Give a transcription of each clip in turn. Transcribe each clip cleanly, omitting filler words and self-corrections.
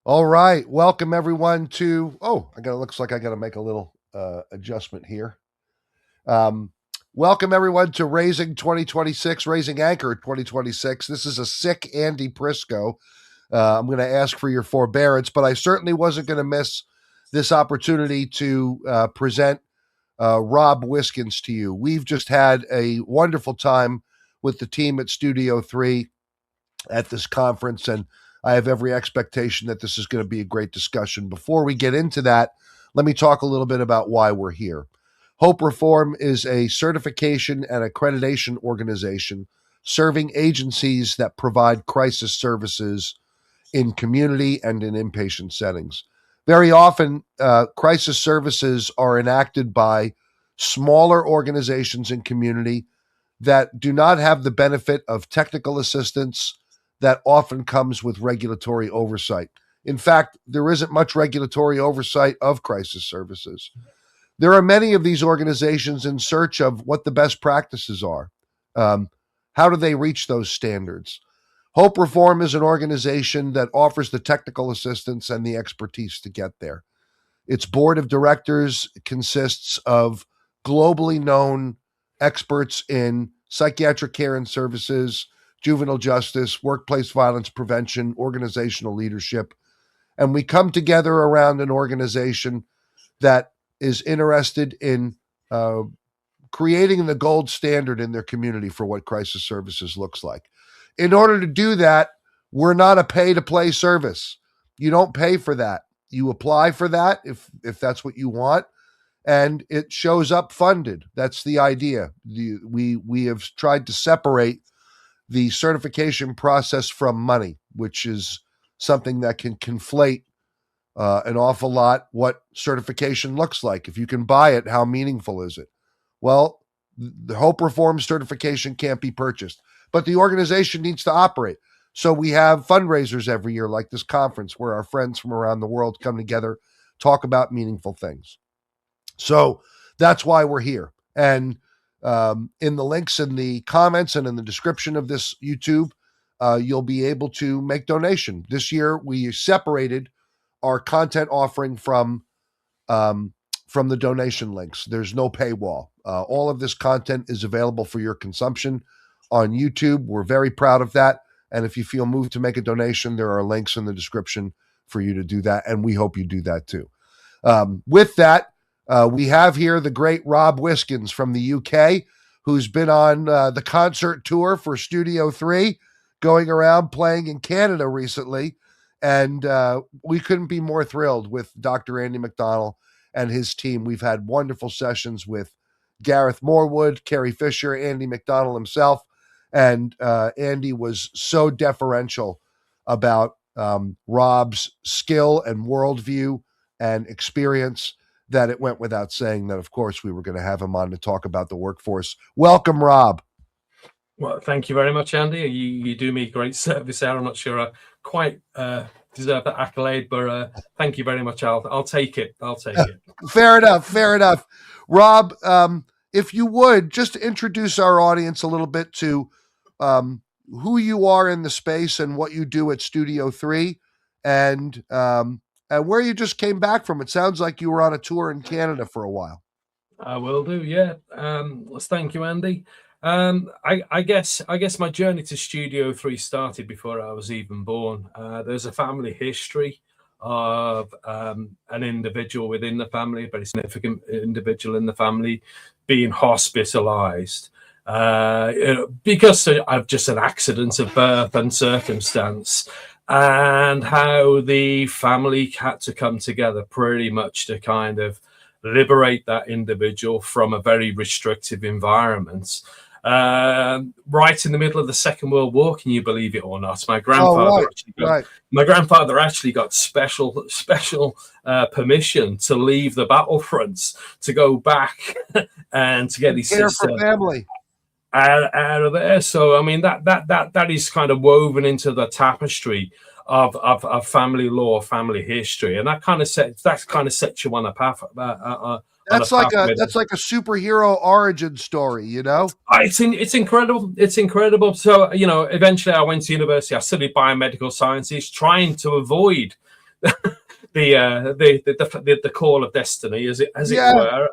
All right. Welcome everyone to looks like I gotta make a little adjustment here. Um, welcome everyone to Raising 2026, Raising Anchor 2026. This is a sick Andy Prisco. I'm gonna ask for your forbearance, but I certainly wasn't gonna miss this opportunity to present Rob Whiskens to you. We've just had a wonderful time with the team at Studio 3 at this conference, and I have every expectation that this is going to be a great discussion. Before we get into that, let me talk a little bit about why we're here. Hope Reform is a certification and accreditation organization serving agencies that provide crisis services in community and in inpatient settings. Very often, crisis services are enacted by smaller organizations in community that do not have the benefit of technical assistance that often comes with regulatory oversight. In fact, there isn't much regulatory oversight of crisis services. There are many of these organizations in search of what the best practices are. How do they reach those standards? Hope Reform is an organization that offers the technical assistance and the expertise to get there. Its board of directors consists of globally known experts in psychiatric care and services, juvenile justice, workplace violence prevention, organizational leadership. And we come together around an organization that is interested in creating the gold standard in their community for what crisis services looks like. In order to do that, we're not a pay-to-play service. You don't pay for that. You apply for that if that's what you want, and it shows up funded. That's the idea. We have tried to separate the certification process from money, which is something that can conflate an awful lot what certification looks like. If you can buy it, how meaningful is it? Well, the Hope Reform certification can't be purchased, but the organization needs to operate. So we have fundraisers every year like this conference where our friends from around the world come together, talk about meaningful things. So that's why we're here. And in the links in the comments and in the description of this YouTube, you'll be able to make donation. This year, we separated our content offering from the donation links. There's no paywall. All of this content is available for your consumption on YouTube. We're very proud of that. And if you feel moved to make a donation, there are links in the description for you to do that. And we hope you do that too. With that, we have here the great Rob Whiskens from the UK, who's been on the concert tour for Studio 3, going around playing in Canada recently. And we couldn't be more thrilled with Dr. Andy McDonald and his team. We've had wonderful sessions with Gareth Morwood, Carrie Fisher, Andy McDonald himself. And Andy was so deferential about Rob's skill and worldview and experience that it went without saying that, of course, we were going to have him on to talk about the workforce. Welcome, Rob. Well, thank you very much, Andy. You do me great service there. I'm not sure I quite deserve that accolade, but thank you very much. I'll take it. I'll take it. Fair enough. Fair enough. Rob, if you would, just introduce our audience a little bit to who you are in the space and what you do at Studio 3 and where you just came back from. It sounds like you were on a tour in Canada for a while. I will do, yeah. Thank you, Andy. I guess my journey to Studio 3 started before I was even born. There's a family history of an individual within the family, a very significant individual in the family, being hospitalized because of just an accident of birth and circumstance, and how the family had to come together pretty much to kind of liberate that individual from a very restrictive environment. Right in the middle of the Second World War, can you believe it or not? My grandfather actually got special permission to leave the battlefronts to go back and to get his sister family out of there. So I mean that is kind of woven into the tapestry of family law, family history, and that kind of sets you on a path. That's like a superhero origin story, you know. It's incredible. It's incredible. So eventually I went to university. I studied biomedical sciences, trying to avoid the call of destiny, as it were.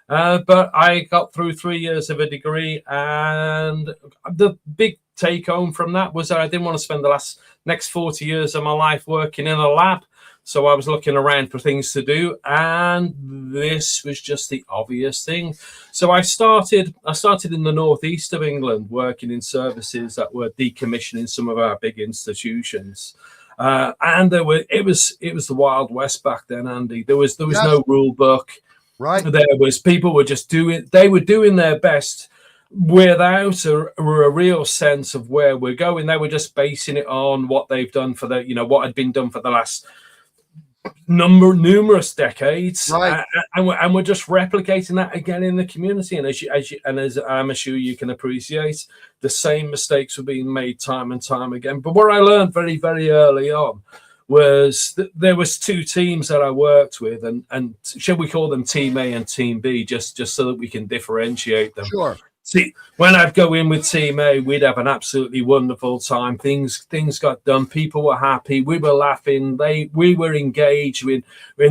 But I got through 3 years of a degree, and the big take home from that was that I didn't want to spend the next 40 years of my life working in a lab. So I was looking around for things to do, and this was just the obvious thing. So I started in the northeast of England, working in services that were decommissioning some of our big institutions. And it was the Wild West back then, Andy. There was no rule book. Right. There was people were just doing their best without a real sense of where we're going. They were just basing it on what they've done for what had been done for the last numerous decades, right. And we're just replicating that again in the community. And as I'm sure you can appreciate, the same mistakes were being made time and time again. But what I learned very, very early on was that there was two teams that I worked with, and shall we call them Team A and Team B, just so that we can differentiate them. Sure. See, when I'd go in with Team A, we'd have an absolutely wonderful time. Things got done. People were happy. We were laughing. We were engaged in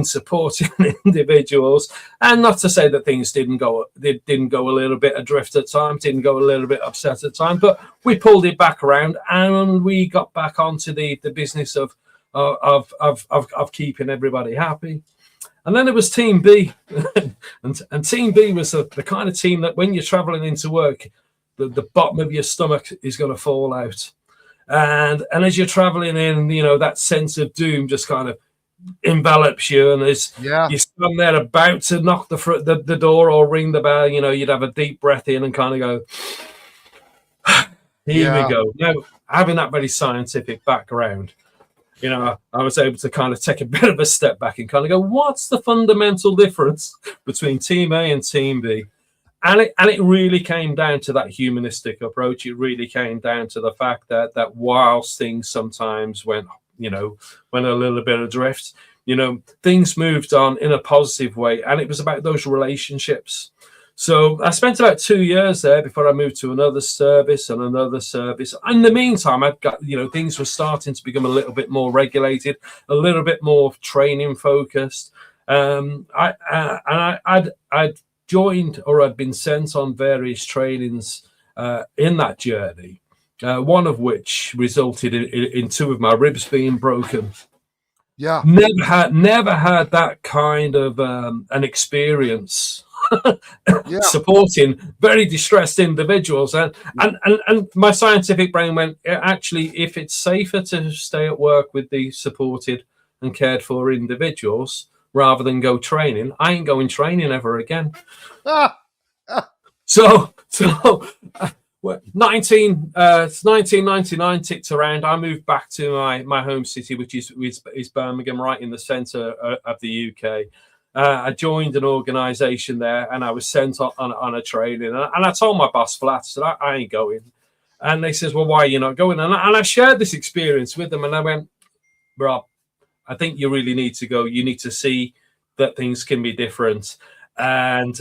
supporting individuals. And not to say that things didn't go a little bit adrift at times, didn't go a little bit upset at times, but we pulled it back around and we got back onto the business of keeping everybody happy. And then it was Team B, and Team B was the kind of team that when you're traveling into work, the bottom of your stomach is going to fall out, and as you're traveling in, that sense of doom just kind of envelops you, and as you stand there about to knock the door or ring the bell, you'd have a deep breath in and kind of go, here we go. Now, having that very scientific background, I was able to kind of take a bit of a step back and kind of go, what's the fundamental difference between Team A and Team B? And it really came down to that humanistic approach. It really came down to the fact that whilst things sometimes went a little bit adrift, things moved on in a positive way. And it was about those relationships. So I spent about 2 years there before I moved to another service and another service. In the meantime, I've got, things were starting to become a little bit more regulated, a little bit more training focused. I'd joined, or I'd been sent on various trainings in that journey, one of which resulted in two of my ribs being broken. Yeah. Never had that kind of an experience. Supporting very distressed individuals, and my scientific brain went, actually, if it's safer to stay at work with the supported and cared for individuals rather than go training, I ain't going training ever again. So 1999 ticked around. I moved back to my home city, which is Birmingham, right in the centre of the UK. I joined an organisation there, and I was sent on a training. And I told my boss flat, I said, I ain't going. And they says, well, why are you not going? And I shared this experience with them, and I went, Rob, I think you really need to go. You need to see that things can be different, and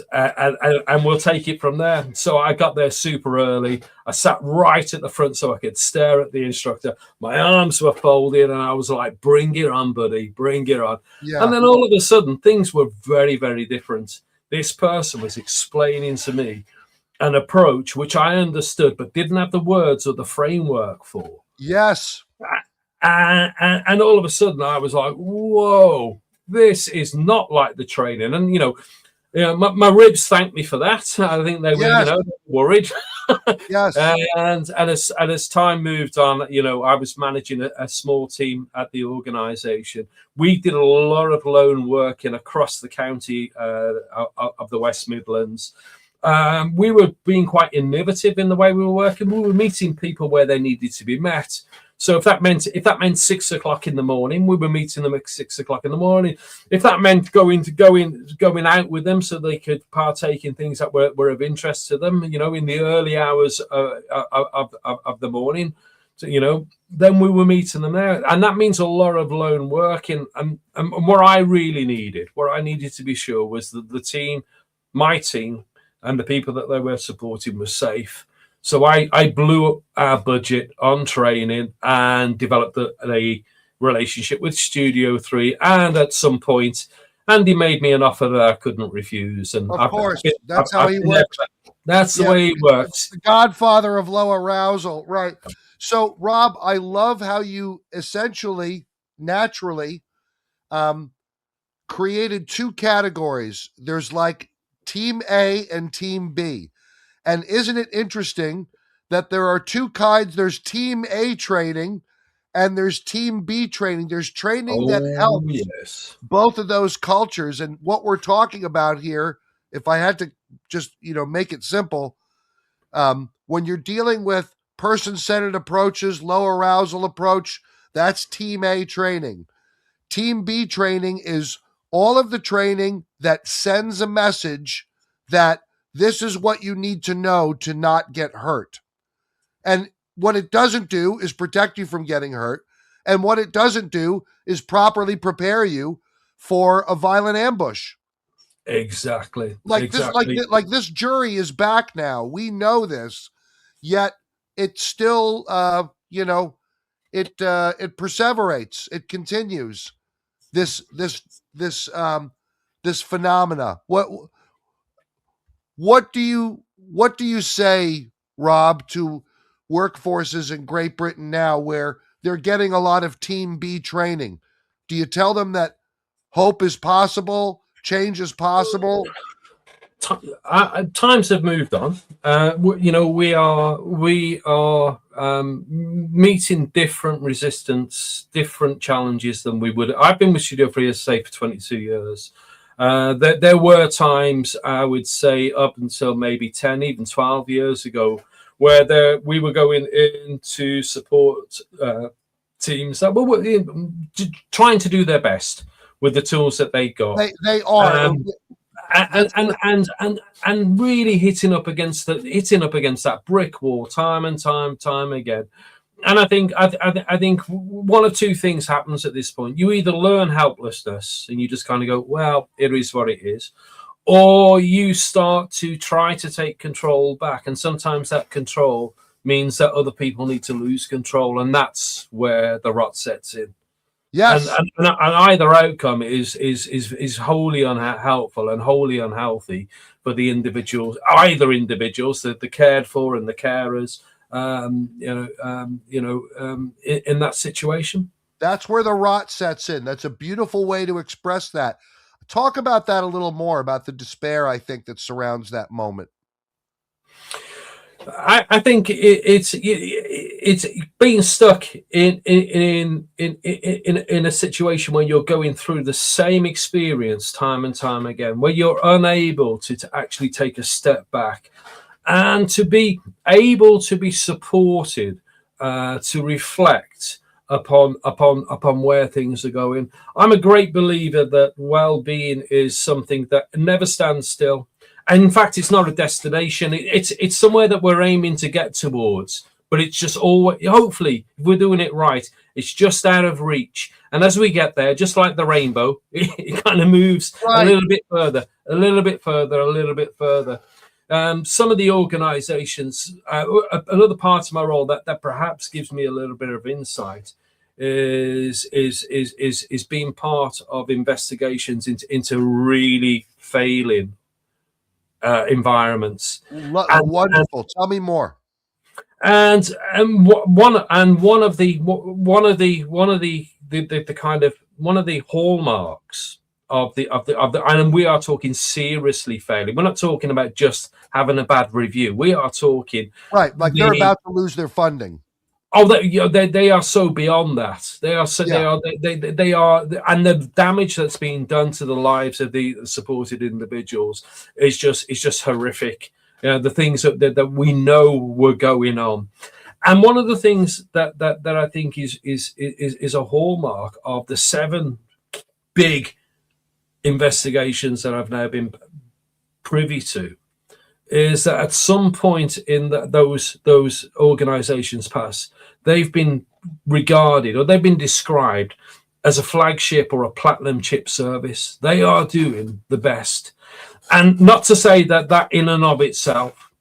we'll take it from there. So I got there super early. I sat right at the front so I could stare at the instructor. My arms were folded, and I was like, bring it on, buddy, bring it on. And then all of a sudden, things were very, very different. This person was explaining to me an approach which I understood but didn't have the words or the framework for. Yes. And all of a sudden, I was like, whoa, this is not like the training. And, my ribs thanked me for that. I think they were, worried. Yes. And as time moved on, I was managing a small team at the organisation. We did a lot of lone working across the county of the West Midlands. We were being quite innovative in the way we were working. We were meeting people where they needed to be met. So if that meant 6 o'clock in the morning, we were meeting them at 6 o'clock in the morning. If that meant going out with them so they could partake in things that were of interest to them, in the early hours of the morning, so, then we were meeting them there. And that means a lot of lone working. And what I really needed, what I needed to be sure was that the team, my team, and the people that they were supporting were safe. So I blew up our budget on training and developed a relationship with Studio 3, and at some point Andy made me an offer that I couldn't refuse, and Of course, that's how he works. That's the way he works. The godfather of low arousal, right? So, Rob, I love how you essentially, naturally, created two categories. There's like Team A and Team B, and isn't it interesting that there are two kinds? There's Team A training, and there's Team B training. There's training that helps both of those cultures. And what we're talking about here, if I had to just make it simple, when you're dealing with person-centered approaches, low arousal approach, that's Team A training. Team B training is all of the training that sends a message that this is what you need to know to not get hurt. And what it doesn't do is protect you from getting hurt. And what it doesn't do is properly prepare you for a violent ambush. Exactly. Like exactly. this jury is back now. We know this, yet it still, it perseverates. It continues. This phenomena. What do you say, Rob, to workforces in Great Britain now where they're getting a lot of Team B training? Do you tell them that hope is possible, change is possible? Times have moved on. We are meeting different resistance, different challenges than we would. I've been with Studio 3, as I say, for 22 years. There were times, I would say, up until maybe 10, even 12 years ago, where we were going in to support teams that were trying to do their best with the tools that they got. They are. And really hitting up against that brick wall time and time again. And I think one of two things happens at this point. You either learn helplessness and you just kind of go, well, it is what it is, or you start to try to take control back. And sometimes that control means that other people need to lose control, and that's where the rot sets in. Yes, and either outcome is wholly unhelpful and wholly unhealthy for the individuals, the cared for and the carers, in that situation. That's where the rot sets in. That's a beautiful way to express that. Talk about that a little more, about the despair, I think, that surrounds that moment. I think it's being stuck in a situation where you're going through the same experience time and time again, where you're unable to actually take a step back and to be able to be supported, to reflect upon where things are going. I'm a great believer that well-being is something that never stands still. And in fact, it's not a destination. It's somewhere that we're aiming to get towards. But it's just always, hopefully, if we're doing it right, it's just out of reach. And as we get there, just like the rainbow, it kind of moves a little bit further, a little bit further, a little bit further. Some of the organizations, another part of my role that perhaps gives me a little bit of insight is being part of investigations into really failing environments. Wonderful. Tell me more. And one of the hallmarks of the and we are talking seriously failing. We're not talking about just having a bad review. We are talking like they're about to lose their funding. Oh, they are so beyond that. They are so they are, and the damage that's being done to the lives of the supported individuals is just horrific. The things that we know were going on, and one of the things that I think is a hallmark of the 7 big investigations that I've now been privy to is that at some point in those organizations past, they've been regarded or they've been described as a flagship or a platinum chip service. They are doing the best. And not to say that in and of itself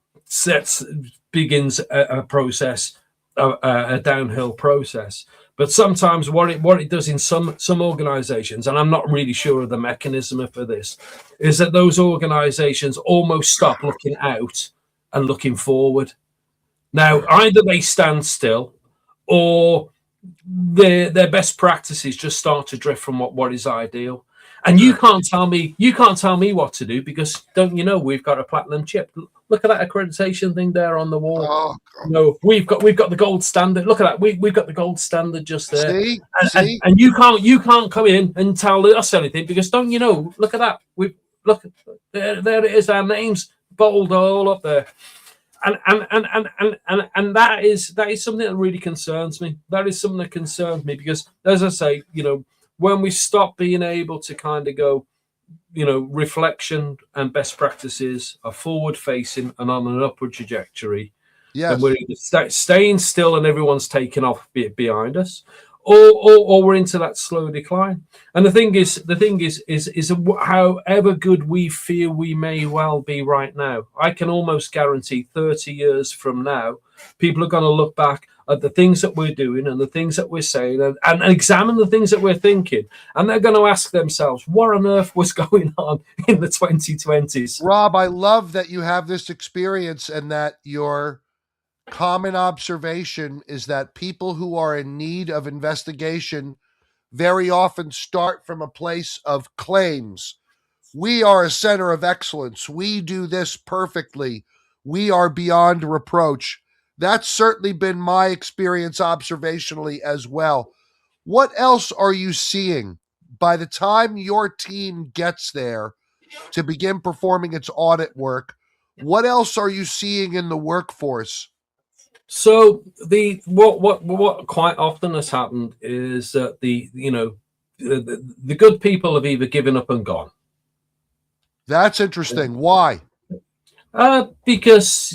begins a process, a downhill process. But sometimes what it does in some organizations, and I'm not really sure of the mechanism for this, is that those organizations almost stop looking out and looking forward. Now, either they stand still, or their best practices just start to drift from what is ideal. And you can't tell me what to do, because don't you know we've got a platinum chip? Look at that accreditation thing there on the wall. Oh, No, we've got the gold standard. Look at that. We've got the gold standard just there. see, And you can't come in and tell us anything, because don't you know? Look at that. Look there it is. Our names bold all up there. And that is something that really concerns me. That is something that concerns me, because, as I say, when we stop being able to kind of go, reflection and best practices are forward facing and on an upward trajectory, yes, and we're either staying still and everyone's taken off behind us, or we're into that slow decline. And the thing is however good we feel we may well be right now, I can almost guarantee 30 years from now, people are going to look back at the things that we're doing and the things that we're saying, and examine the things that we're thinking, and they're going to ask themselves, what on earth was going on in the 2020s? Rob, I love that you have this experience, and that your common observation is that people who are in need of investigation very often start from a place of claims. We are a center of excellence. We do this perfectly. We are beyond reproach. That's certainly been my experience observationally as well. What else are you seeing by the time your team gets there to begin performing its audit work? What else are you seeing in the workforce? So what quite often has happened is that the good people have either given up and gone. That's interesting. Why? Because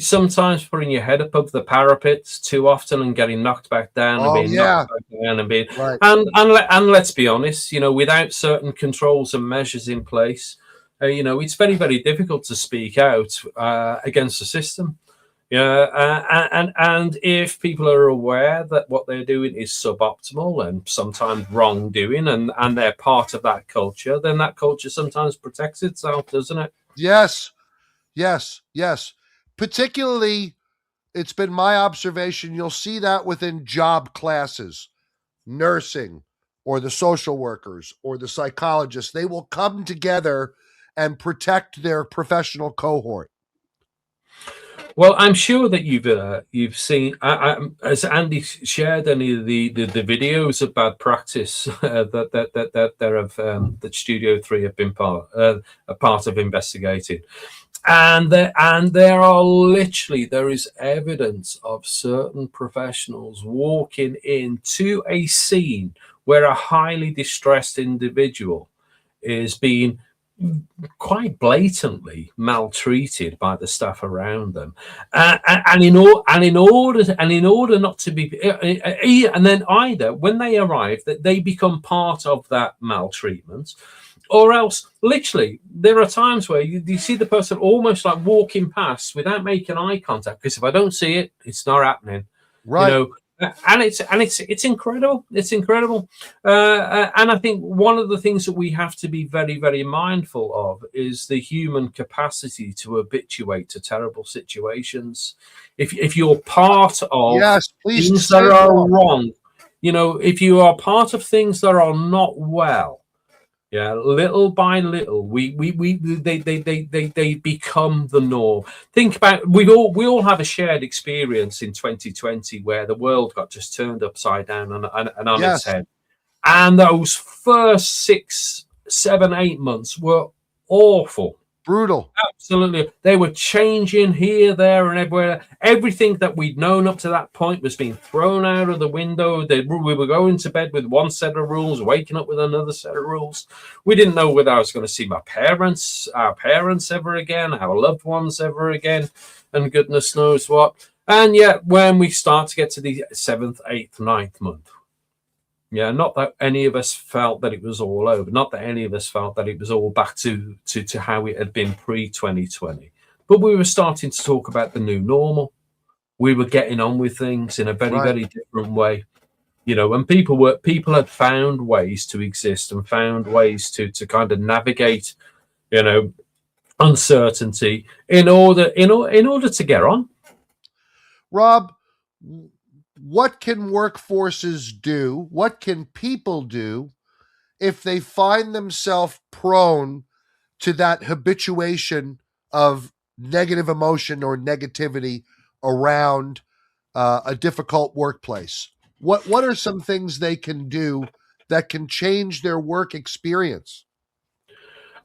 sometimes putting your head above the parapet too often and getting knocked back down and being knocked back down and being right. and let's be honest, without certain controls and measures in place, it's very, very difficult to speak out against the system. And if people are aware that what they're doing is suboptimal and sometimes wrongdoing, and they're part of that culture, then that culture sometimes protects itself, doesn't it? Yes. Particularly, it's been my observation, you'll see that within job classes, nursing, or the social workers, or the psychologists. They will come together and protect their professional cohort. Well, I'm sure that you've seen, as Andy shared any of the videos of bad practice that Studio 3 have been a part of investigating, and there are literally, there is evidence of certain professionals walking into a scene where a highly distressed individual is being quite blatantly maltreated by the staff around them, and in order not to be, and then either when they arrive that they become part of that maltreatment, or else literally there are times where you see the person almost like walking past without making eye contact, because if I don't see it, it's not happening, right? And it's incredible. It's incredible. And I think one of the things that we have to be very, very mindful of is the human capacity to habituate to terrible situations. If you're part of things that are wrong, if you are part of things that are not well, little by little, they become the norm. Think about, we all have a shared experience in 2020 where the world got just turned upside down and on its head, and those first 6, 7, 8 months were awful. Brutal. Absolutely. They were changing here, there, and everywhere. Everything that we'd known up to that point was being thrown out of the window. We were going to bed with one set of rules, waking up with another set of rules. We didn't know whether I was going to see our parents ever again, our loved ones ever again, and goodness knows what. And yet, when we start to get to the 7th, 8th, 9th month, not that any of us felt that it was all over. Not that any of us felt that it was all back to how it had been pre-2020. But we were starting to talk about the new normal. We were getting on with things in a very, very different way. and people had found ways to exist and found ways to kind of navigate, uncertainty in order to get on. Rob, what can workforces do? What can people do if they find themselves prone to that habituation of negative emotion or negativity around a difficult workplace? What are some things they can do that can change their work experience?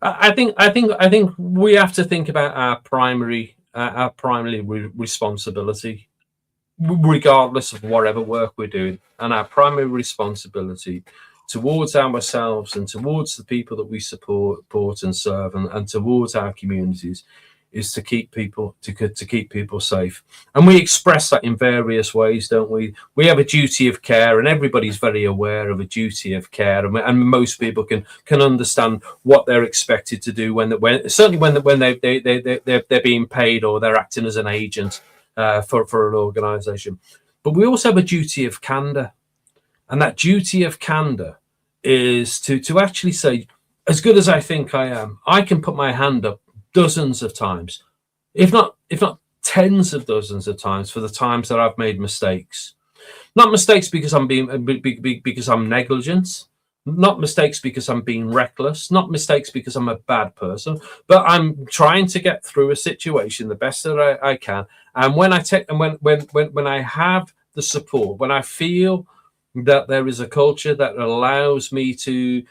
I think we have to think about our primary responsibility, regardless of whatever work we're doing, and our primary responsibility towards ourselves and towards the people that we support and serve, and towards our communities, is to keep people safe. And we express that in various ways, don't we? We have a duty of care, and everybody's very aware of a duty of care, and most people can understand what they're expected to do when they're being paid or they're acting as an agent for an organization. But we also have a duty of candor, and that duty of candor is to actually say, as good as I think I am, I can put my hand up dozens of times, if not tens of dozens of times, for the times that I've made mistakes. Not mistakes because I'm negligent, not mistakes because I'm being reckless, not mistakes because I'm a bad person, but I'm trying to get through a situation the best that I can. And when I have the support, when I feel that there is a culture that allows me to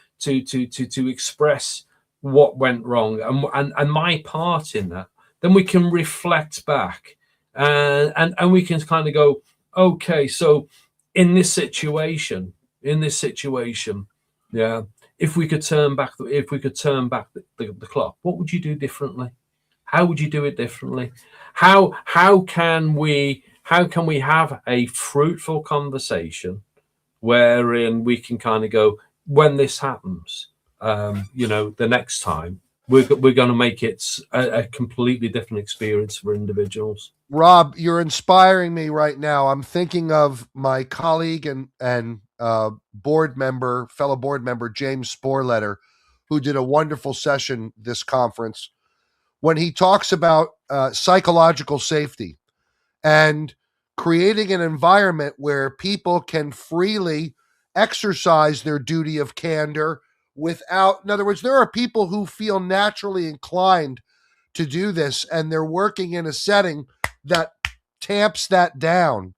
express what went wrong and my part in that, then we can reflect back and we can kind of go, okay, so in this situation, yeah, if we could turn back the clock, what would you do differently? How would you do it differently? How can we have a fruitful conversation wherein we can kind of go, when this happens, the next time, we're going to make it a completely different experience for individuals. Rob, you're inspiring me right now. I'm thinking of my colleague and fellow board member James Sporletter, who did a wonderful session this conference when he talks about psychological safety and creating an environment where people can freely exercise their duty of candor without, in other words, there are people who feel naturally inclined to do this and they're working in a setting that tamps that down.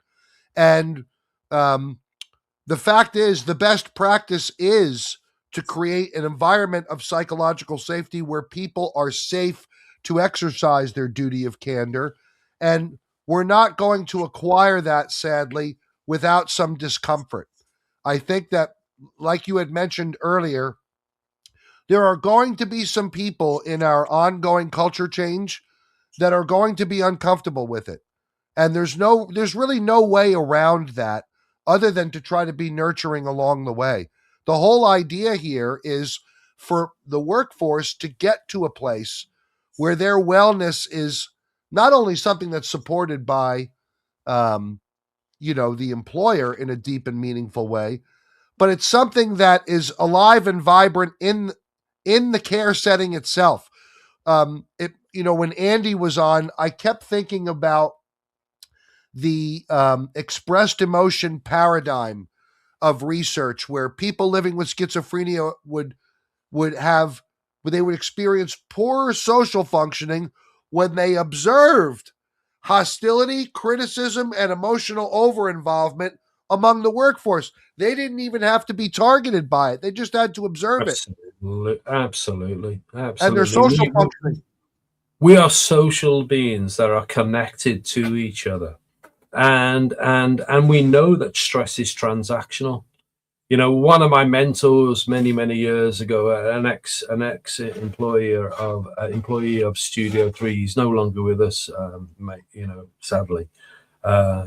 And the fact is, the best practice is to create an environment of psychological safety where people are safe to exercise their duty of candor. And we're not going to acquire that, sadly, without some discomfort. I think that, like you had mentioned earlier, there are going to be some people in our ongoing culture change that are going to be uncomfortable with it. And there's really no way around that other than to try to be nurturing along the way. The whole idea here is for the workforce to get to a place where their wellness is not only something that's supported by, the employer in a deep and meaningful way, but it's something that is alive and vibrant in the care setting itself. When Andy was on, I kept thinking about the expressed emotion paradigm of research, where people living with schizophrenia would experience poorer social functioning when they observed hostility, criticism, and emotional over-involvement among the workforce. They didn't even have to be targeted by it. They just had to observe it. Absolutely. And their social functioning. We are social beings that are connected to each other. And we know that stress is transactional. One of my mentors many years ago, an ex employee of Studio 3, he's no longer with us, sadly.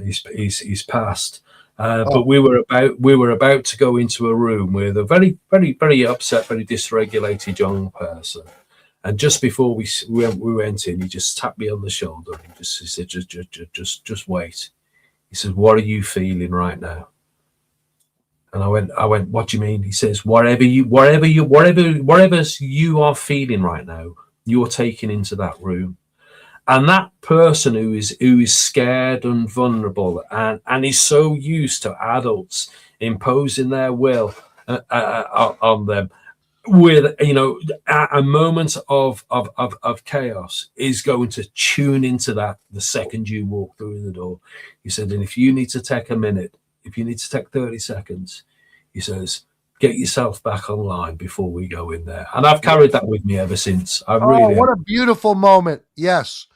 He's passed. But we were about to go into a room with a very, very, very upset, very dysregulated young person. And just before we went in, he just tapped me on the shoulder and he said, just wait. He said, what are you feeling right now? And I went, what do you mean? He says, whatever you are feeling right now, you're taking into that room. And that person who is scared and vulnerable and is so used to adults imposing their will on them, with a moment of chaos, is going to tune into that the second you walk through the door. He said, and if you need to take a minute, if you need to take 30 seconds, he says, get yourself back online before we go in there. And I've carried that with me ever since. I Oh, really have. what a beautiful moment. Yes.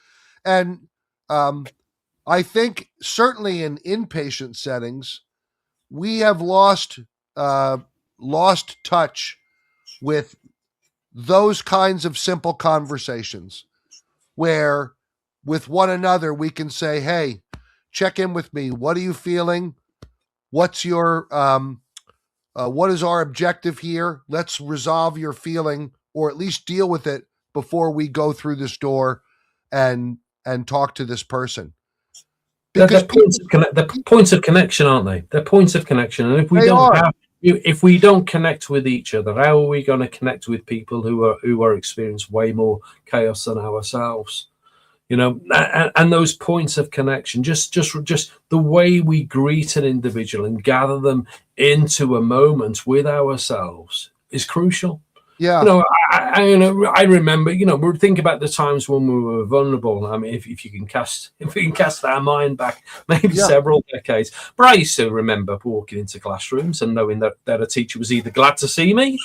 And I think certainly in inpatient settings, we have lost touch with those kinds of simple conversations where with one another we can say, hey, check in with me. What are you feeling? What's your what is our objective here? Let's resolve your feeling or at least deal with it before we go through this door and talk to this person. Because They're people, points of connection, aren't they? They're points of connection. And they are. if we don't connect with each other, how are we going to connect with people who are experiencing way more chaos than ourselves? And those points of connection, just the way we greet an individual and gather them into a moment with ourselves is crucial. Yeah. I remember, we think about the times when we were vulnerable. I mean, if we can cast our mind back maybe Yeah. several decades. But I used to remember walking into classrooms and knowing that a teacher was either glad to see me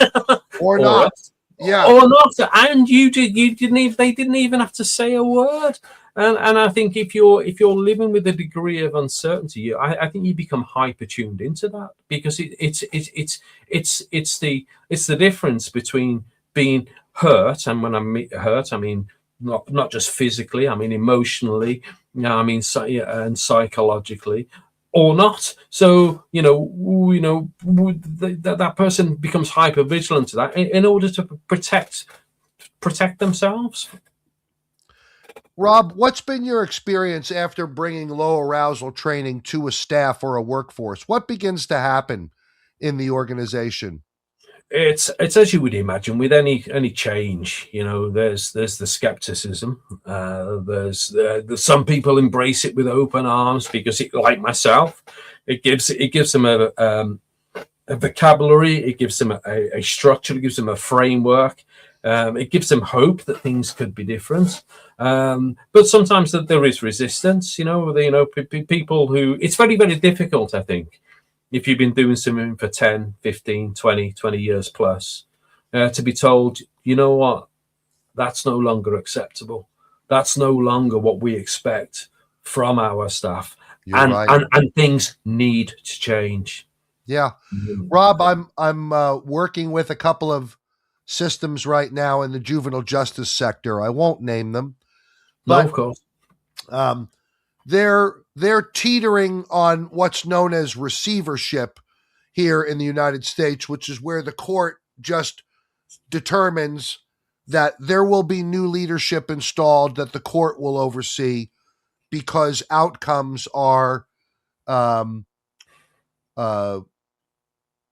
Or or not. else, Yeah. or not, and you didn't even they didn't even have to say a word. And I think if you're living with a degree of uncertainty, I think you become hyper tuned into that, because it's the difference between being hurt, and when I mean hurt, I mean not just physically, I mean emotionally, I mean and psychologically, or not. So that person becomes hyper vigilant to that in order to protect themselves. Rob, what's been your experience after bringing low arousal training to a staff or a workforce? What begins to happen in the organization? It's as you would imagine with any change. There's the skepticism. There's some people embrace it with open arms because like myself, it gives them a vocabulary, it gives them a structure, it gives them a framework. It gives them hope that things could be different. But sometimes there is resistance. People who, it's very, very difficult, I think, if you've been doing something for 10, 15, 20 years plus, to be told, you know what, that's no longer acceptable. That's no longer what we expect from our staff. You're And right. and things need to change. Yeah. Rob, I'm working with a couple of systems right now in the juvenile justice sector. I won't name them, No, but of course. um, they're teetering on what's known as receivership here in the United States, which is where the court just determines that there will be new leadership installed that the court will oversee because outcomes are, um, uh,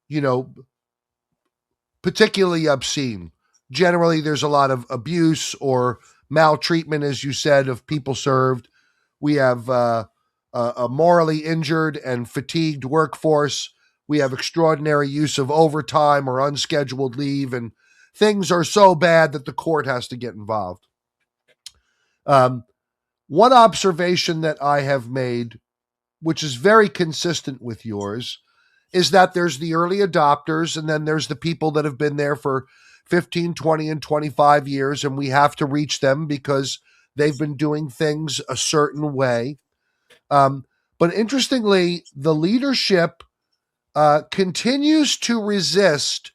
you know, particularly obscene. Generally, there's a lot of abuse or maltreatment, as you said, of people served. We have a morally injured and fatigued workforce. We have extraordinary use of overtime or unscheduled leave, and things are so bad that the court has to get involved. Um, One observation that I have made, which is very consistent with yours, is that there's the early adopters and then there's the people that have been there for 15, 20, and 25 years, and we have to reach them because they've been doing things a certain way. Um, but interestingly, the leadership continues to resist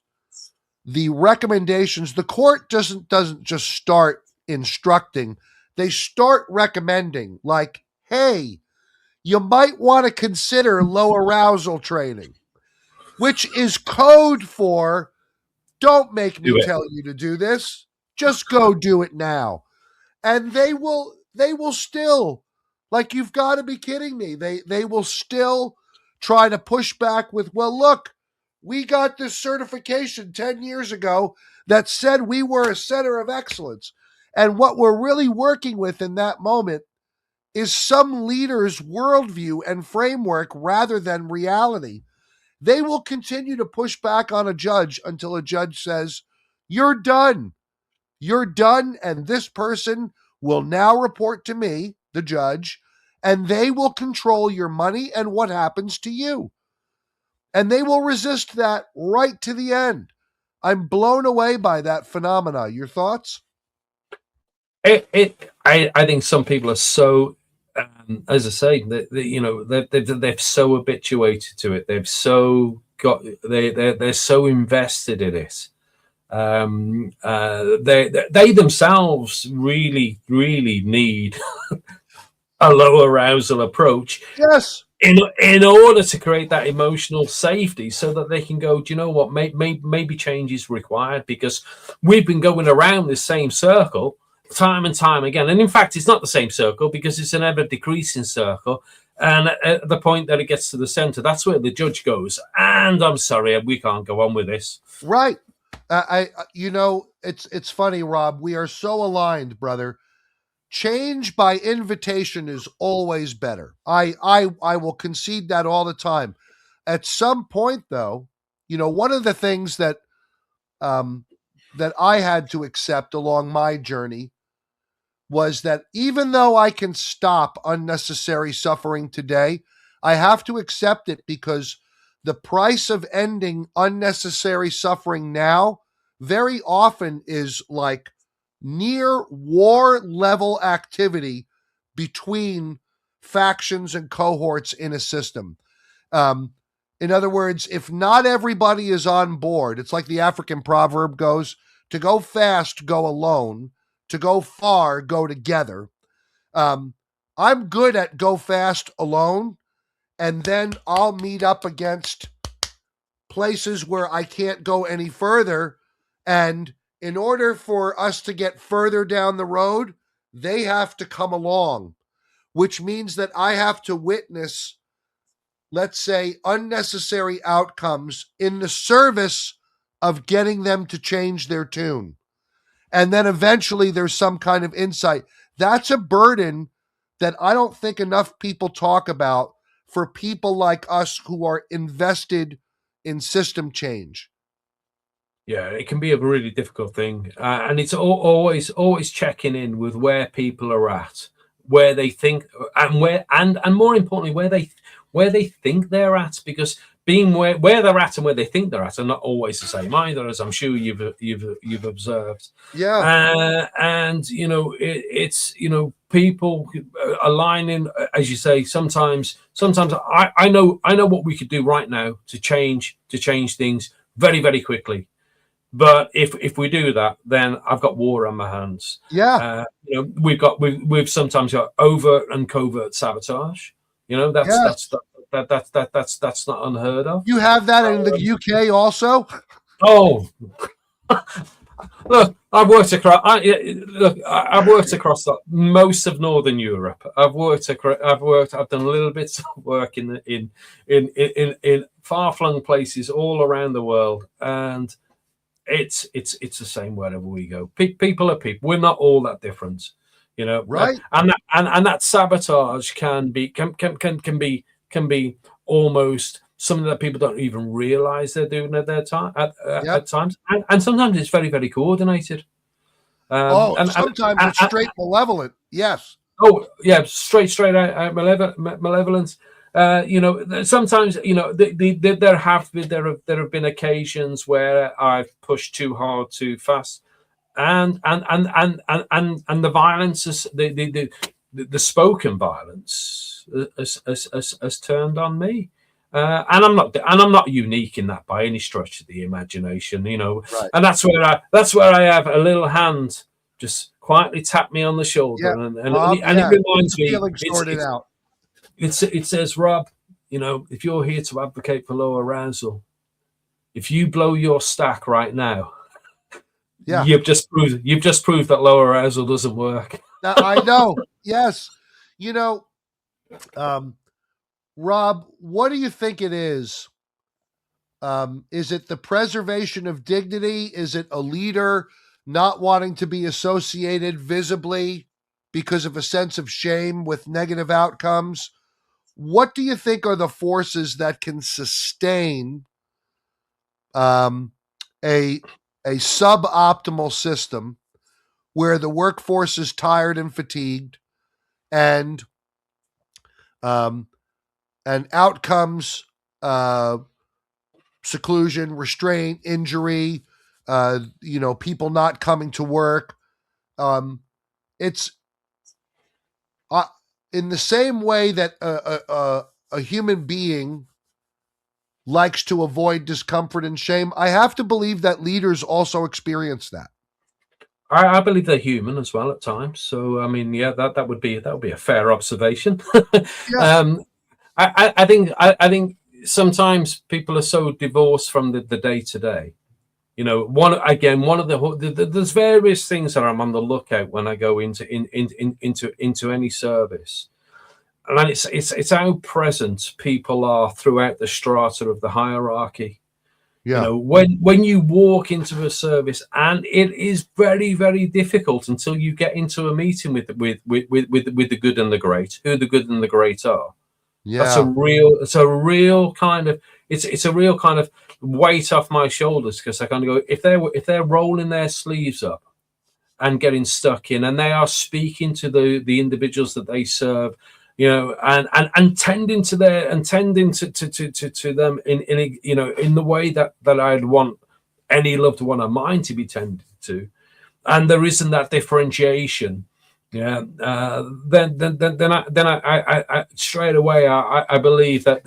the recommendations. The court doesn't just start instructing; they start recommending, like, "Hey, you might want to consider low arousal training," which is code for "Don't make me Do it. tell you to do this. Just go do it now." And they will still, like, you've got to be kidding me. They will still try to push back with, well, look, We got this certification 10 years ago that said we were a center of excellence. And what we're really working with in that moment is some leader's worldview and framework rather than reality. They will continue to push back on a judge until a judge says, "You're done. You're done." And this person will now report to me, the judge, and they will control your money and what happens to you. And they will resist that right to the end. I'm blown away by that phenomena. Your thoughts? I think some people are so, as I say, they're so habituated to it. They've so got they're so invested in it. They themselves really need a low arousal approach Yes. in order to create that emotional safety, so that they can go, do you know what, maybe change is required, because we've been going around this same circle time and time again. And in fact, it's not the same circle, because it's an ever decreasing circle. And at the point that it gets to the center, that's where the judge goes, and I'm sorry, we can't go on with this. Right. It's funny, Rob. We are so aligned, brother. Change by invitation is always better. I will concede that all the time. At some point, though, one of the things um, that I had to accept along my journey was that even though I can stop unnecessary suffering today, I have to accept it, because the price of ending unnecessary suffering now very often is like near war level activity between factions and cohorts in a system. Um, in other words, if not everybody is on board, it's like the African proverb goes, to go fast, go alone, to go far, go together. Um, I'm good at go fast alone, and then I'll meet up against places where I can't go any further. And in order for us to get further down the road, they have to come along, which means that I have to witness, let's say, unnecessary outcomes in the service of getting them to change their tune. And then eventually there's some kind of insight. That's a burden that I don't think enough people talk about for people like us who are invested in system change. Yeah, it can be a really difficult thing, and it's always checking in with where people are at, where they think, and where and more importantly, where they think they're at, because being where they're at and where they think they're at are not always the same either, as I'm sure you've observed. Yeah. And it's people aligning, as you say. Sometimes I know what we could do right now to change things very quickly. But if we do that, then I've got war on my hands. Yeah. We've sometimes got overt and covert sabotage. Yes. That's not unheard of. You have that in the UK also? Oh, look, I've worked across. I've worked across most of Northern Europe. I've done little bits of work in far flung places all around the world, and it's the same wherever we go. People are people. We're not all that different, Right. and that sabotage can be almost something that people don't even realize they're doing at their time Yep. at times, and sometimes it's very very coordinated. Sometimes it's straight malevolent. Yes. Oh yeah, straight out malevolence. Sometimes there have been occasions where I've pushed too hard, too fast, and the violence is the spoken violence has turned on me. And I'm not unique in that by any stretch of the imagination, Right. and that's where I have a little hand just quietly tap me on the shoulder, Yeah. and it reminds me, Feeling sorted out. it says, Rob, if you're here to advocate for low arousal, if you blow your stack right now, Yeah. you've just proved that low arousal doesn't work. I know. Yes. Rob, what do you think it is Is it the preservation of dignity? Is it a leader not wanting to be associated visibly because of a sense of shame with negative outcomes? What do you think are the forces that can sustain um, a a suboptimal system where the workforce is tired and fatigued, and um, and outcomes, uh, seclusion, restraint, injury, people not coming to work. Um, it's uh, in the same way that a human being likes to avoid discomfort and shame. I have to believe that leaders also experience that. I believe they're human as well at times. So I mean, yeah, that would be a fair observation. Yeah. um, I think sometimes people are so divorced from the day to day. You know, one of there's various things that I'm on the lookout when I go into any service, and it's how present people are throughout the strata of the hierarchy. You Yeah. know, when you walk into a service, and it is very, very difficult until you get into a meeting with the good and the great, who the good and the great are. That's Yeah. a real kind of it's a real kind of weight off my shoulders, because I kind of go, if they're rolling their sleeves up and getting stuck in, and they are speaking to the individuals that they serve, you know, and tending to them in the way that I'd want any loved one of mine to be tended to, and there isn't that differentiation. Yeah, then I straight away I believe that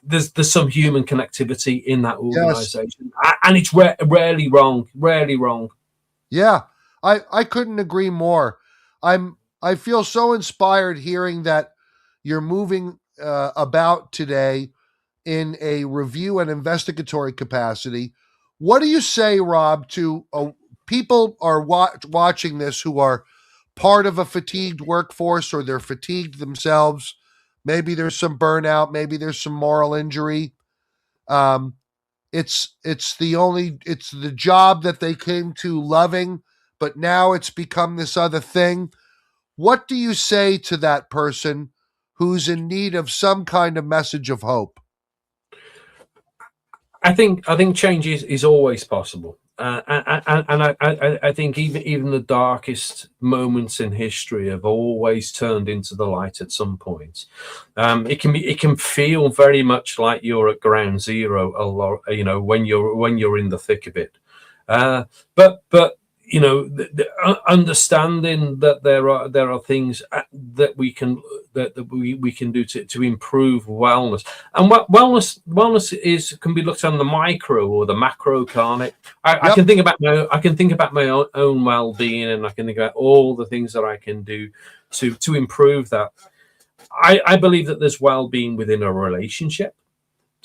there's some human connectivity in that Yes. organization, and it's rarely wrong, rarely wrong. Yeah. I couldn't agree more. I feel so inspired hearing that you're moving about today in a review and investigatory capacity. What do you say, Rob, to people are watching this who are part of a fatigued workforce, or they're fatigued themselves? Maybe there's some burnout, maybe there's some moral injury. Um, it's the job that they came to loving, but now it's become this other thing. What do you say to that person who's in need of some kind of message of hope? I think change is always possible, and I think even the darkest moments in history have always turned into the light at some point. It can feel very much like you're at ground zero a lot, you know, when you're in the thick of it. But you know, understanding that there are things that we can do to improve wellness, and wellness is can be looked on the micro or the macro, can't it? I Yep. can think about my own well-being, and I can think about all the things that I can do to improve that. I believe that there's well-being within a relationship.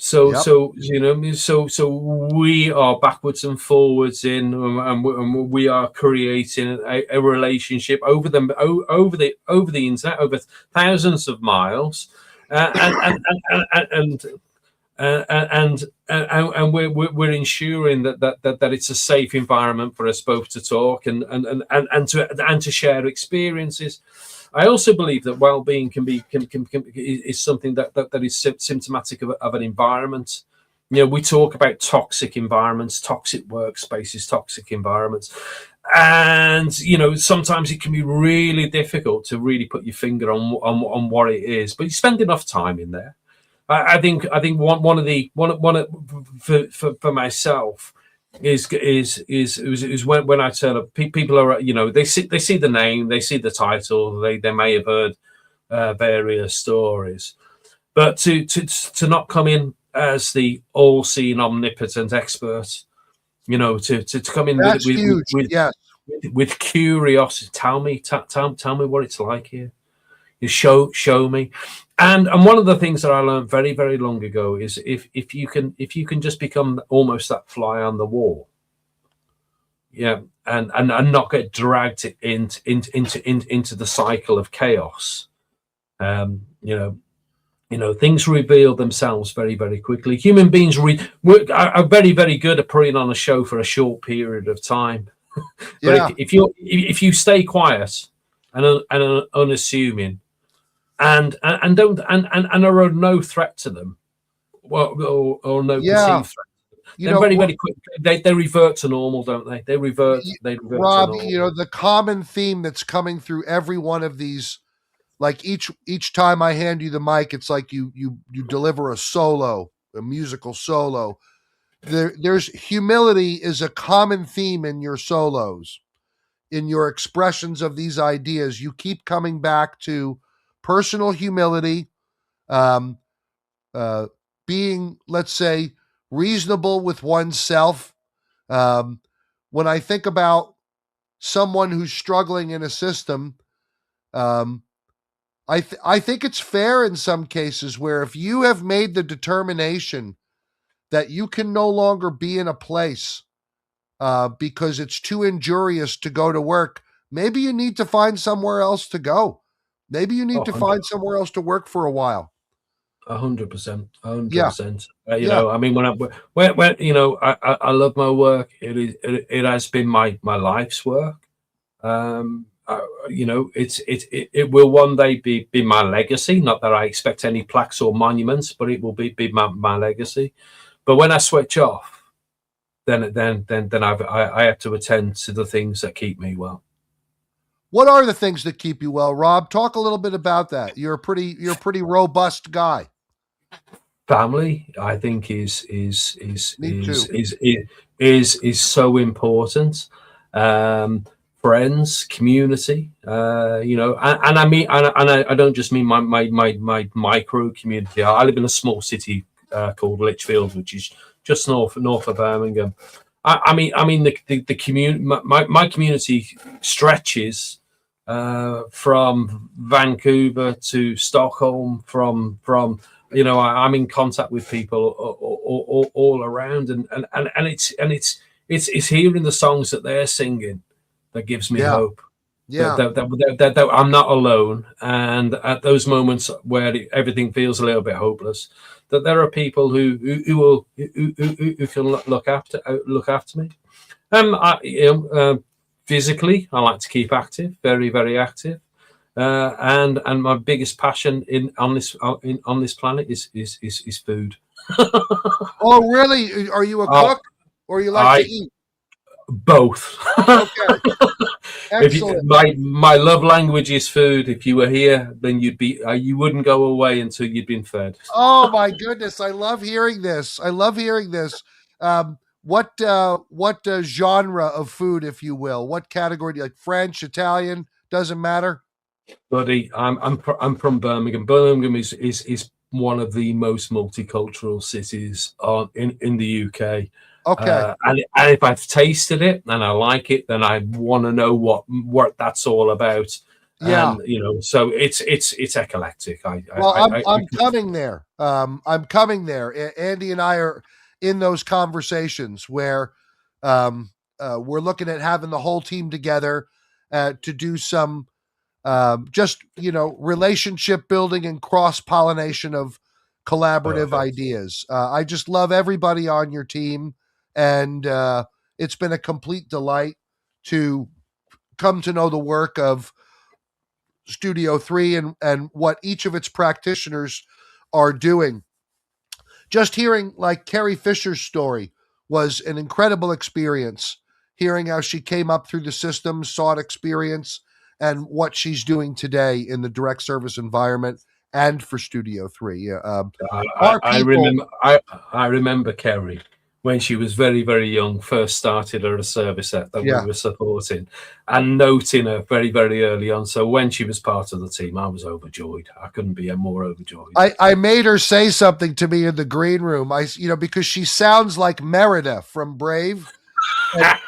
So, Yep. so you know, so we are backwards and forwards and we are creating a relationship over the internet, over thousands of miles, and and we're ensuring that it's a safe environment for us both to talk and to share experiences. I also believe that well-being is something that is symptomatic of an environment. You know, we talk about toxic environments, toxic workspaces, toxic environments, and you know, sometimes it can be really difficult to really put your finger on what it is. But you spend enough time in there. I think one of for myself is when I turn up. People are, you know, they see the name, they see the title, they may have heard various stories, but to not come in as the all-seeing, omnipotent expert, you know, to come in with That's huge. Yes. with curiosity. Tell me what it's like here. You show me. And one of the things that I learned very, very long ago is if you can just become almost that fly on the wall, yeah, and not get dragged into the cycle of chaos. You know, things reveal themselves very, very quickly. Human beings are very, very good at putting on a show for a short period of time. But Yeah. if you stay quiet and unassuming and don't and are no threat to them, well, or no Yeah. perceived threat, You then know, very, very quick they revert to normal, don't they? They revert to Rob, normal. the common theme that's coming through every one of these, like each time I hand you the mic, it's like you deliver a solo, a musical solo. There's humility is a common theme in your solos, in your expressions of these ideas. You keep coming back to personal humility, um, uh, being, let's say, reasonable with oneself. Um, when I think about someone who's struggling in a system, um, I think it's fair in some cases where if you have made the determination that you can no longer be in a place because it's too injurious to go to work, maybe you need to find somewhere else to go. Maybe you need Oh, to find somewhere else to work for a while. 100%, a hundred Yeah, percent. yeah, I mean, when I love my work. It has been my life's work. It will one day be my legacy. Not that I expect any plaques or monuments, but it will be my legacy. But when I switch off, then I have to attend to the things that keep me well. What are the things that keep you well, Rob? Talk a little bit about that. You're a pretty robust guy. Family, I think, is Me is too. is is so important. Um, Friends, community, and I mean, and I don't just mean my micro community. I live in a small city called Lichfield, which is just north of Birmingham. I mean the community. My community stretches from Vancouver to Stockholm, I'm in contact with people all around, and it's hearing the songs that they're singing that gives me Yeah, hope that, yeah. that I'm not alone. And at those moments where everything feels a little bit hopeless, that there are people who can look after me. Physically, I like to keep active, very, very active. And my biggest passion on this planet is food. Oh, really? Are you a Oh, cook or you like to I eat? both. Okay, If you, excellent. my love language is food. If you were here, then you wouldn't go away until you'd been fed. Oh my goodness, I love hearing this. I love hearing this. What genre of food, if you will? What category do you like? French, Italian? Doesn't matter. Buddy, I'm from Birmingham. Birmingham is one of the most multicultural cities in the UK. Okay. And if I've tasted it and I like it, then I want to know what that's all about. Yeah. And so it's eclectic. Well, I I'm coming there. I'm coming there. Andy and I are in those conversations where we're looking at having the whole team together to do some just relationship building and cross pollination of collaborative Perfect. ideas. I just love everybody on your team, and it's been a complete delight to come to know the work of Studio 3 and what each of its practitioners are doing. Just hearing like Carrie Fisher's story was an incredible experience. Hearing how she came up through the system, sought experience, and what she's doing today in the direct service environment and for Studio 3. Our I people, remember I remember Kerry when she was very, very young, first started at a service that we yeah, were supporting, and noting her very, very early on. So when she was part of the team, I was overjoyed. I couldn't be more overjoyed. I made her say something to me in the green room. Because she sounds like Merida from Brave. And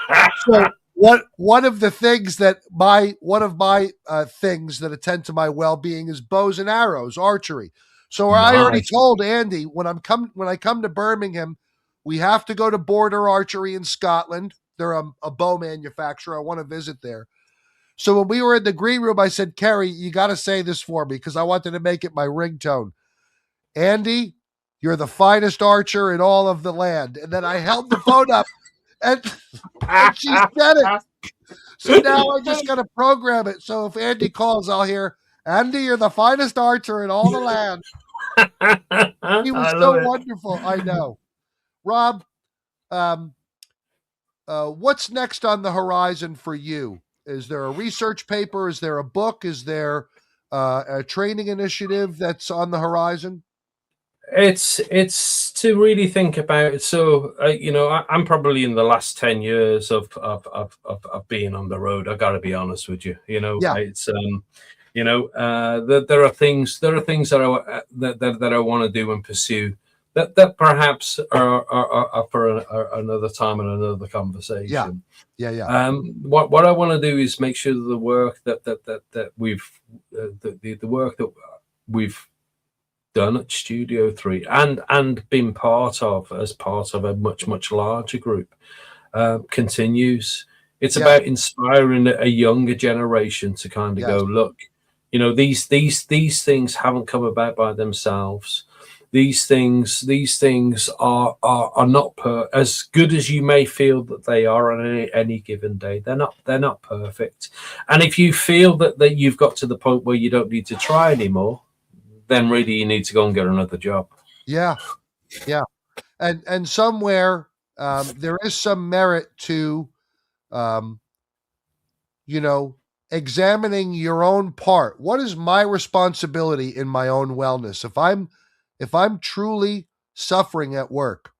so one of the things that one of my things that attend to my well being is bows and arrows, archery. So I already Nice. told Andy when I come to Birmingham, we have to go to Border Archery in Scotland. They're a bow manufacturer. I want to visit there. So when we were in the green room, I said, Kerry, you got to say this for me because I wanted to make it my ringtone. Andy, you're the finest archer in all of the land. And then I held the phone up and and she said it. So now I just got to program it. So if Andy calls, I'll hear, Andy, you're the finest archer in all the land. He was I so love it. wonderful. I know. Rob, um, what's next on the horizon for you? Is there a research paper? Is there a book? Is there a training initiative that's on the horizon? It's to really think about it. So I'm probably in the last 10 years of being on the road. I got to be honest with you. Yeah, It's there are things that I want to do and pursue that perhaps are for another time and another yeah, conversation. yeah. What I want to do is make sure that the work that we've the work that we've done at Studio 3 and been part of as part of a much larger group continues. It's Yes, about inspiring a younger generation to kind of yes, go, look, these things haven't come about by themselves. These things are not as good as you may feel that they are on any given day. They're not perfect. And if you feel that you've got to the point where you don't need to try anymore, then really you need to go and get another job. yeah, yeah. And somewhere there is some merit to um, you know, examining your own part. What is my responsibility in my own wellness? If I'm truly suffering at work,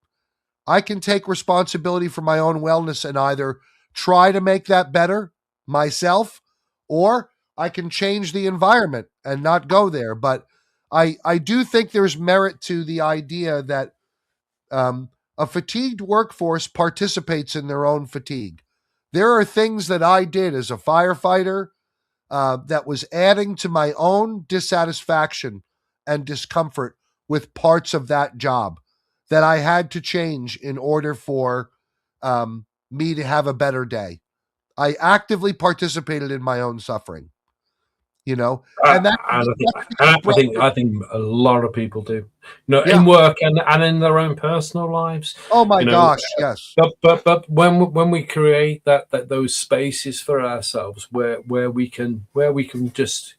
I can take responsibility for my own wellness and either try to make that better myself or I can change the environment and not go there. But I do think there's merit to the idea that a fatigued workforce participates in their own fatigue. There are things that I did as a firefighter that was adding to my own dissatisfaction and discomfort with parts of that job that I had to change in order for me to have a better day. I actively participated in my own suffering, and that And that's the I think expression. I think a lot of people do, Yeah. in work and in their own personal lives. Oh my You know, gosh. Yes. but when we create that those spaces for ourselves where we can just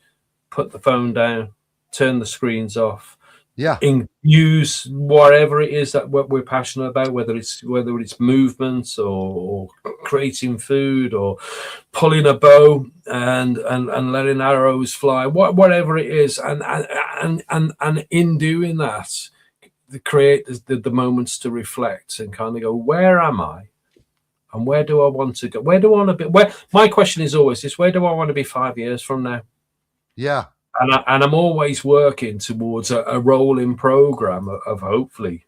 put the phone down, turn the screens off, Yeah. use whatever it is that what we're passionate about, whether it's movements or creating food or pulling a bow and letting arrows fly, whatever it is, and in doing that, create the moments to reflect and kind of go, where am I? And where do I want to go? Where do I want to be? Where my question is always this: where do I want to be 5 years from now? Yeah. And I'm always working towards a rolling program of hopefully,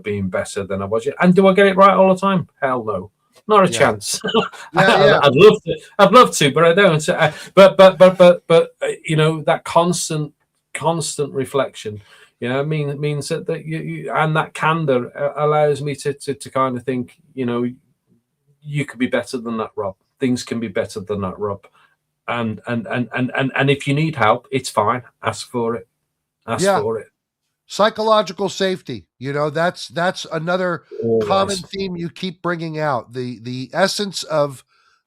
being better than I was. And do I get it right all the time? Hell no, not a Yeah. chance. Yeah. Yeah. I'd love to, but I don't. But that constant reflection, means that you and that candor allows me to kind of think, you could be better than that, Rob. Things can be better than that, Rob. And if you need help, it's fine. Ask for it. Ask Yeah. for it. Psychological safety, that's another common Always. theme you keep bringing out, the essence of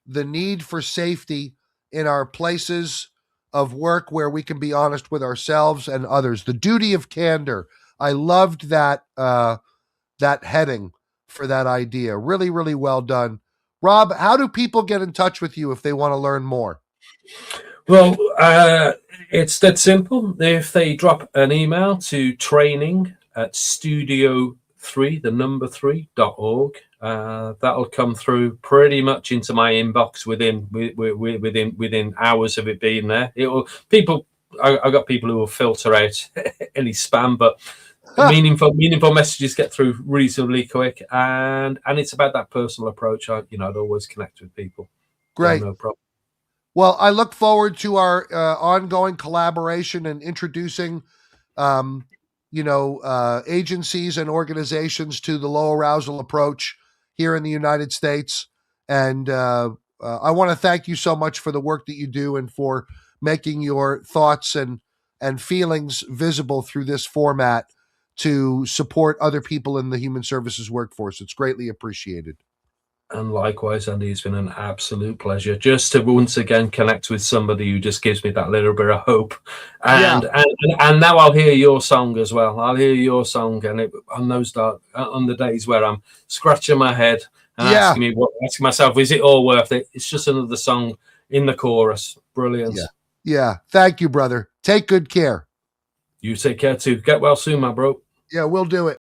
the need for safety in our places of work where we can be honest with ourselves and others, the duty of candor. I loved that heading for that idea. Really, really well done. Rob, how do people get in touch with you if they want to learn more? Well, it's that simple. If they drop an email to training@studio3, the number 3.org, that'll come through pretty much into my inbox within hours of it being there. It will people. I got people who will filter out any spam, but meaningful messages get through reasonably quick, and it's about that personal approach. I'd always connect with people, so Great. no problem. Well, I look forward to our ongoing collaboration and introducing, um, agencies and organizations to the low arousal approach here in the United States. And I want to thank you so much for the work that you do and for making your thoughts and feelings visible through this format to support other people in the human services workforce. It's greatly appreciated. And likewise, Andy, it's been an absolute pleasure just to once again connect with somebody who just gives me that little bit of hope. And now I'll hear your song as well. I'll hear your song, and on the days where I'm scratching my head and asking myself, is it all worth it? It's just another song in the chorus. Brilliant. Yeah. Thank you, brother. Take good care. You take care too. Get well soon, my bro. Yeah, we'll do it.